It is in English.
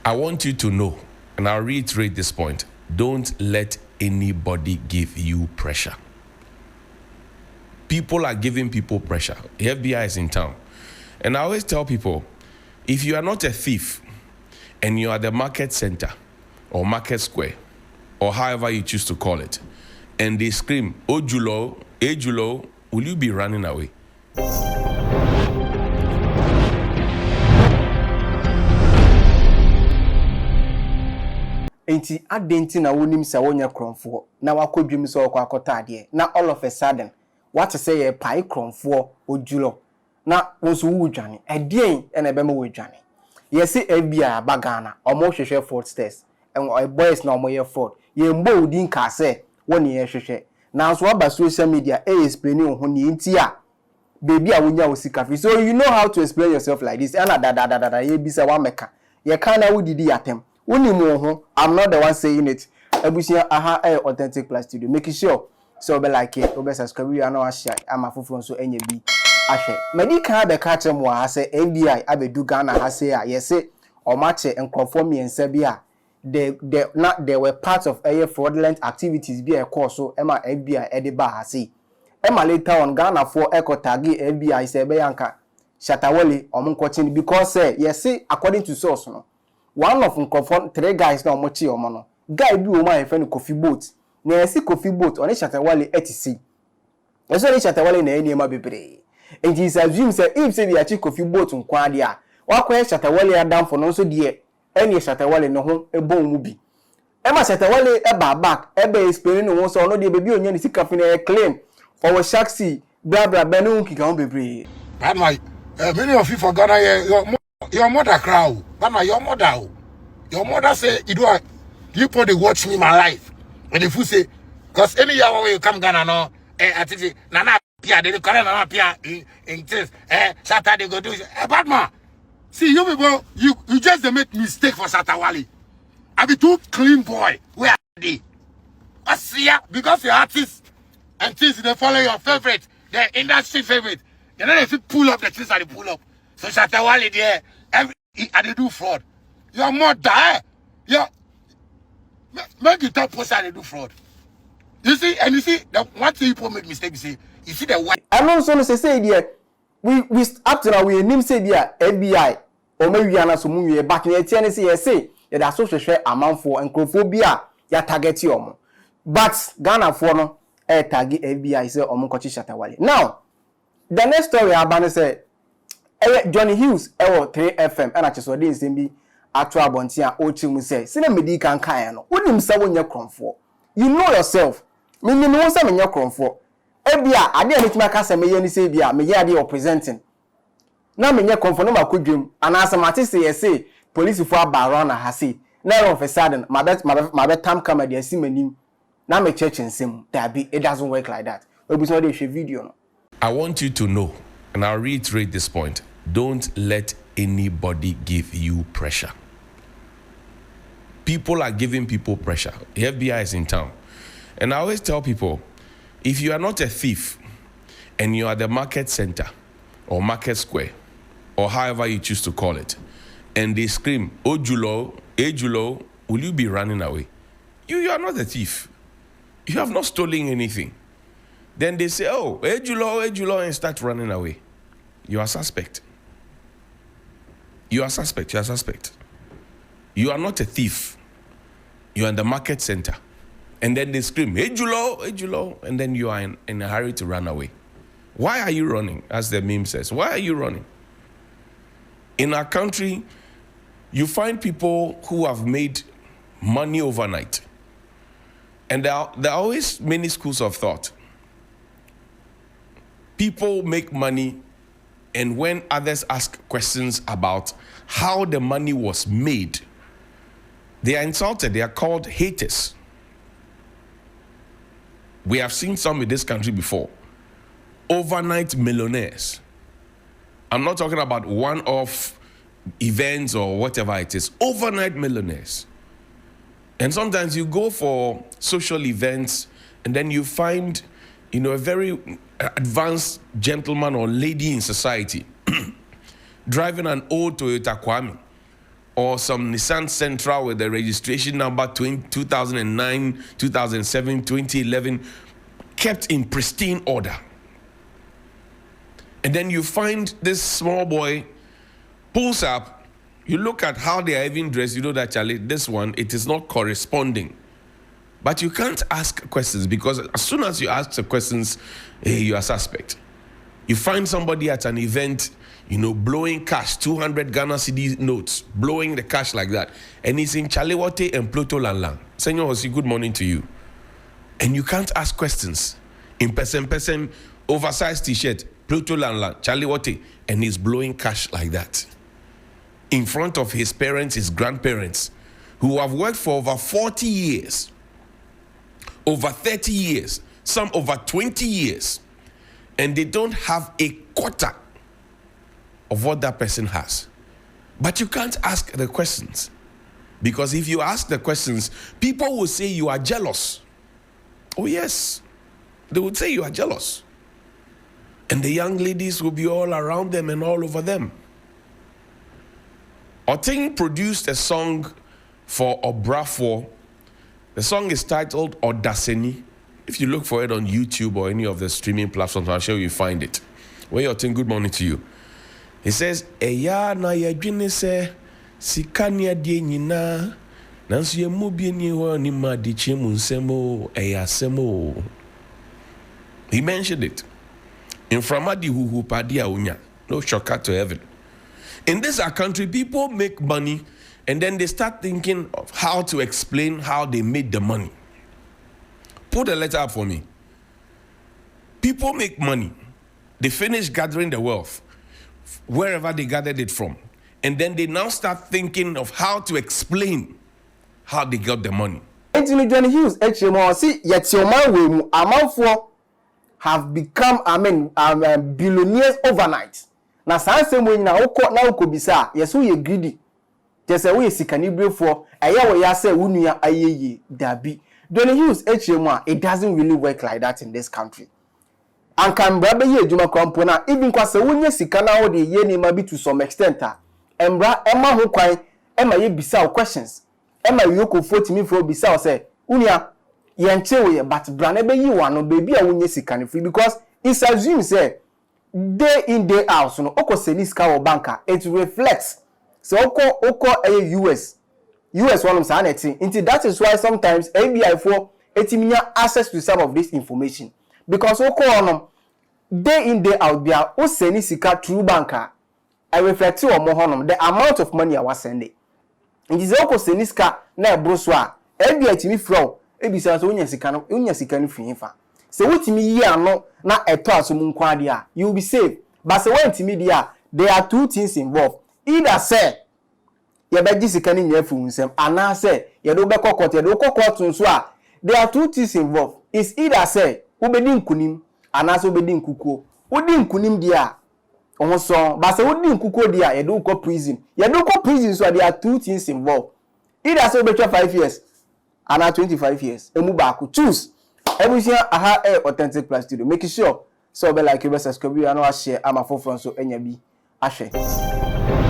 I want you to know, and I'll reiterate this point, don't let anybody give you pressure. People are giving people pressure. The FBI is in town. And I always tell people, if you are not a thief and you are the market center or market square or however you choose to call it, and they scream, Ojulo, Ejulo, will you be running away? Enti adenti na wonim se wonya kromfo na wakodwum se okwa ade na all of a sudden what say ye pai kromfo ojulo na wonso wudwane adien na ebe ma wudwane yesi FBI abagana omo hwehwe Ford stairs en boys na omo ye Ford ye mbo udin ka se woni ye hwehwe na so aba social media explain ho ni enti a baby a wonya osika fi so you know how to explain yourself like this and da ye bisa wa meka ye kan na wudidi yatem Uni mo I'm not the one saying it. Ebusia aha authentic plus studio. Make sure so be like it, obe subscribe you na share. I'm a full so enye bi ahwe. Medi kan be ka chem wa say FBI abedu Ghana ha say a yese o mache enkrofo miensa bi a they were part of a fraudulent activities bi e course so ema FBI e de ba ha say. Ema later on Ghana for tagi FBI say be yanka Shatta Wale omunkoti because say yese according to source no one of them three guys na omochi omono guy bi o ma friend coffee boat na esi coffee boat oni Shatta Wale etc eso ni Shatta Wale na eni ma bebre and he assume say if say the coffee boat nkwa ade a wakwa Shatta Wale adam for no so de eni Shatta Wale no ho ebon mu bi e ma Shatta Wale e ba back e be explain no so no de bebi onya ni sika fi na claim for shaxi bla bla benu kika on bebre bad my many of you for Ghana your mother crowd. Mama, your mother say, you probably watch me my life. And if you say, because any year when you come Ghana, no, I think, Nana, Pia, they correct Nana Pia in this, Shatta, they go do it. Bad man, see, you people, you just make mistake for Shatta Wale. I be too clean boy. Where are they? I see ya, because the artists and things, they follow your favorite, the industry favorite. You know, if you pull up the things that they pull up. So Shatta Wale there, they do fraud. Your mother, make it top post and they do fraud. You see, and you see, the one thing people make mistake, you see the white. I know so say there, we up to now we name say there FBI or maybe ana so mu back in the say that so share amount for encophobia ya target you. But Ghana for no target FBI say omo kochi Shatta Wale. Now, the next story about say Johnny Hughes 3 FM and actually so dey nsem bi ato abonti a o chimu say sina medi kan kan no wonim sa wonya kromfo you know yourself me no say menya kromfo ebia ade a metima ka say meye ni say bia meye ade o presenting na menya kromfo no makodwem ana asamate say yes police for around na ha say na all of a sudden my bet tam camera dey see manim na me church nsem that be it doesn't work like that obi so dey share video no. I want you to know, and I'll reiterate this point, don't let anybody give you pressure. People are giving people pressure. The FBI is in town. And I always tell people, if you are not a thief and you are the market center or market square or however you choose to call it, and they scream, Ojulo, Ejulo, will you be running away? You are not a thief. You have not stolen anything. Then they say, oh, Ejulo, and start running away. You are suspect. You are suspect. You are suspect. You are not a thief. You are in the market center. And then they scream, Ejulo, and then you are in a hurry to run away. Why are you running? As the meme says, why are you running? In our country, you find people who have made money overnight. And there are always many schools of thought. People make money, and when others ask questions about how the money was made, they are insulted. They are called haters. We have seen some in this country before. Overnight millionaires. I'm not talking about one-off events or whatever it is. Overnight millionaires. And sometimes you go for social events and then you find, a very advanced gentleman or lady in society driving an old Toyota Kwame or some Nissan Sentra with the registration number 2009, 2007, 2011, kept in pristine order. And then you find this small boy pulls up, you look at how they are even dressed, you know that, Charlie, this one, it is not corresponding. But you can't ask questions, because as soon as you ask the questions, you are suspect. You find somebody at an event, blowing cash, 200 Ghana cedi notes, blowing the cash like that. And he's in Chalewote and Pluto Lanlang. Senor Hosi, good morning to you. And you can't ask questions. In person, oversized t-shirt, Pluto Lanlang, Chalewote, and he's blowing cash like that. In front of his parents, his grandparents, who have worked for over 40 years, over 30 years, some over 20 years, and they don't have a quarter of what that person has. But you can't ask the questions, because if you ask the questions, people will say you are jealous. Oh yes, they would say you are jealous. And the young ladies will be all around them and all over them. Oting produced a song for Obrafo. The song is titled Odaseni. If you look for it on YouTube or any of the streaming platforms, I'm sure you find it. Where Oting, good morning to you. He says, Eya na yadwene se sikania die nyina nanso ye mu bi ni ho ni ma di chemu nsemo eya semo. He mentioned it. In Framadi Huhu Padia Unya, no shortcut to heaven. In this our country, people make money and then they start thinking of how to explain how they made the money. Put a letter up for me. People make money. They finish gathering the wealth, wherever they gathered it from. And then they now start thinking of how to explain how they got the money. Anthony Hughes, see, yet your man will amount for have become, billionaires overnight. Na sanse mo nyina wokọ na wokobisa yeso ye greedy tese wo ye sikanibre for eya wo ya say wunua ayeye dabi. Donny Hughes HM, it doesn't really work like that in this country. And can brother ye adwuma kwampo na even kwase wonye sika na wo de ye nima bi to some extent embra ema ho kwan ema ye bisa questions ema yoko fotimi for bisa o say unia ye nche wo ye but brana be yi wano baby a wonye sika ne free, because it's assumed say day in day out no oko seniska or banker, it reflects so oko US one say anything. That is why sometimes ABI for etiminya access to some of this information, because oko on day in day out there o senisika through banker I reflect on more the amount of money I was sending. It is oko seniska na ebroso a ABI timi flow ebisa so unya sika no finfa. Se wotimi yi ano na eto asum nkwa de a you will be safe. But se wantimi de a there are two things involved. Either say ye be gisika ni nyafu nsem ana say ye do be kokot ye do kokot nso a there are two things involved. It's either say ubedi nkunim ana so ubedi nkukuo. Udi nkunim de a onso but se udi nkukuo de a ye do ko prison. Ye do ko prison so there are two things involved. Either say obetwa 5 years ana 25 years. Emu ba ko choose. Everything aha authentic plus studio. Make sure so be like you subscribe and share am afofro so enya bi ahwe.